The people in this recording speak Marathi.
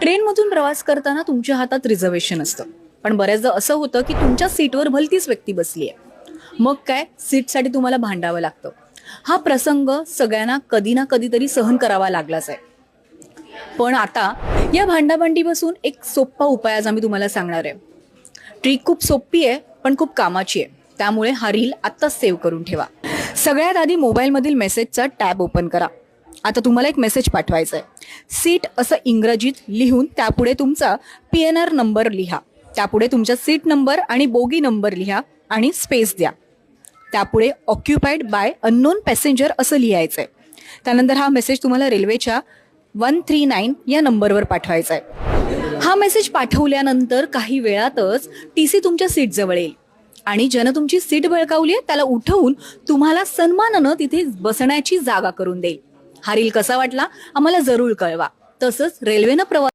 ट्रेनमधून प्रवास करताना तुमच्या हातात रिझर्वेशन असतं, पण बऱ्याचदा असं होतं की तुमच्या सीटवर भलतीच व्यक्ती बसली आहे. मग काय, सीटसाठी तुम्हाला भांडावं लागतं. हा प्रसंग सगळ्यांना कधी ना कधीतरी सहन करावा लागलाच आहे. पण आता या भांडाभांडीपासून एक सोप्पा उपाय आज आम्ही तुम्हाला सांगणार आहे. ट्रिक खूप सोपी आहे पण खूप कामाची आहे, त्यामुळे हा रील आत्ताच सेव्ह करून ठेवा. सगळ्यात आधी मोबाईलमधील मेसेजचा टॅब ओपन करा. आता तुम्हाला एक मेसेज पाठवायचा आहे. सीट असं इंग्रजीत लिहून त्यापुढे तुमचा PNR नंबर लिहा. त्यापुढे तुमचा सीट नंबर आणि बोगी नंबर लिहा आणि स्पेस द्या. त्यापुढे ऑक्युपाईड बाय अननोन पॅसेंजर असं लिहायचं आहे. त्यानंतर हा मेसेज तुम्हाला रेल्वेच्या 139 या नंबरवर पाठवायचा आहे. हा मेसेज पाठवल्यानंतर काही वेळातच TC तुमच्या सीटजवळ येईल आणि ज्यानं तुमची सीट बळकावली आहे त्याला उठवून तुम्हाला सन्मानानं तिथे बसण्याची जागा करून देईल. हा रील कसा वाटला आम्हाला जरूर कळवा. तसंच रेल्वेनं प्रवास